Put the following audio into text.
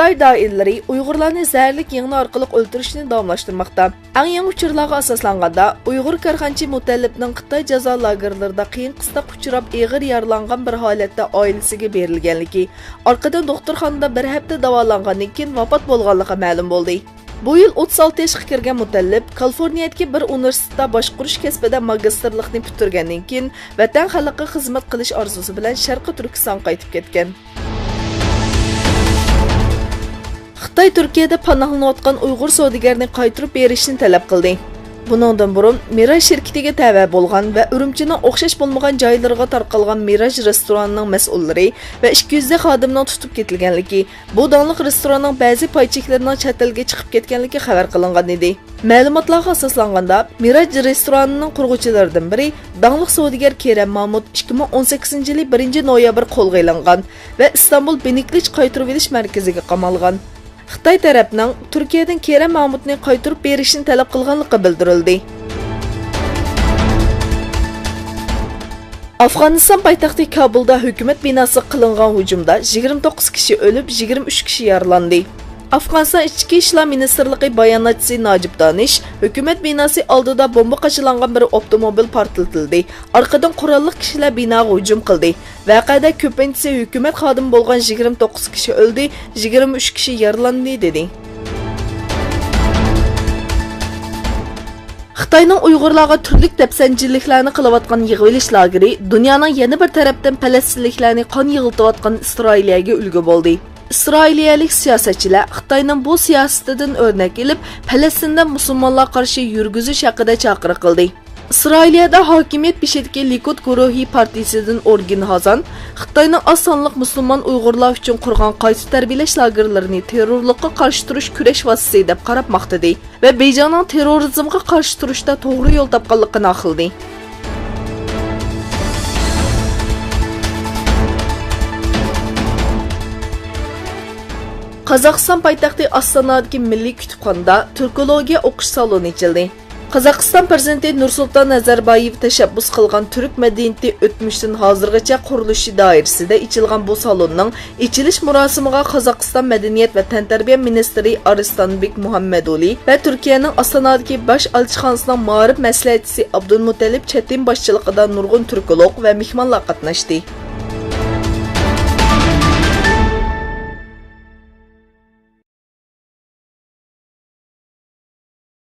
Xitoy doiralari Uyg'urlarni zərlik yığını orqali o'ldirishni davomlashtirmoqda. Eng yangi uchurlarga asoslanganda Uyg'ur karxanchi mutallibning Xitoy jazo lagerlarida qiyin qisqa uchrab og'ir yaralangan bir holatda oilasiga berilganligi, orqadan doktorxonada bir hafta davolangandan keyin vafot bo'lganligi ma'lum bo'ldi. Bu yil 36 yoshga kirgan mutallib Kaliforniyadagi bir universitetda boshqarish kasbida magistrlikni bitirgandan keyin vatan xalqiga xizmat qilish orzusi bilan Sharqiy Turkistonga qaytib ketgan. Xitoy Turkiyada panohlanayotgan Uyg'ur savdogarni qaytarib berishni talab qildi. Buningdan burun Miraj şirketiga tava bo'lgan va Urumchining o'xshash bo'lmagan joylariga tarqalgan Miraj restoranining mas'ullari va 200 ta xodimning tutib ketilganligi, bu donliq restoranning ba'zi paychiklarining chet elga chiqib ketganligi xabar qilingan edi. Ma'lumotlarga asoslanganda, Miraj restoranining qurg'uvchilaridan biri donliq savdogar Kerem Mahmud 2018-yil 1-noyabr qo'lga olingan va Istanbul Beniklich qaytarib olish markaziga qamalgan. Xitoy tarafning Turkiyadan Kerem Mahmudni qaytarib berishni talab qilganligi bildirildi. Afg'oniston poytaxti Kabulda hukumat binosi qilingan hujumda 29 kishi o'lib, 23 kishi yaralandi. Afg'oniston Ichki ishlar ministrligi bayonotchisi Najib Danish, hukumat binosi oldida bomba qachilangan bir avtomobil portlatildi. Orqadan qurolli kishilar binoga hujum qildi. Voqeada ko'pincha hukumat xodimi bo'lgan 29 kishi o'ldi, 23 kishi yaralandi dedi. Xitoyning Uyg'urlarga turli dafsanchiliklarni qilayotgan yig'ilish lageri dunyoning yana bir tarafdan falastinliklarni qon yig'iltayotgan Isroiliyaga ulgu bo'ldi. İsrailiyalik siyosatchilar Xitoyning bu siyosatidan o'rnak olib, Falastinda musulmonlar qarshi yurgizish haqida chaqiriq qildi. İsrailiyada hokimiyat beshidagi Likud guruhi partiyasidan Orgin Hazan Xitoyning oz sonliq musulmon Uyg'urlar uchun qurgan qaysi tarbiyalash lagerlarini terrorlikqa qarshi turish kurash vositasi deb qarabmoqda va Beyjonning terrorizmga qarshi turishda to'g'ri yo'l topganligini aqildi. Qozog'iston poytaxti Ostonadagi milliy kutubxonada turkologiya o'qish saloni ochildi. Qozog'iston prezidenti Nursulton Nazarboyev tashabbus qilgan turk madaniyati o'tmishdan hozirgacha qurilishi doirasida ochilgan bu salonning ochilish murosimiga Qozog'iston madaniyat va tantarbiya ministri Arslonbek Muhammadoli va Turkiyaning Ostonadagi bosh elchixonasining ma'rif maslahatchisi Abdulmutallib Chatin boshchiligida nurg'un turkolog va mehmonlar qatnashdi.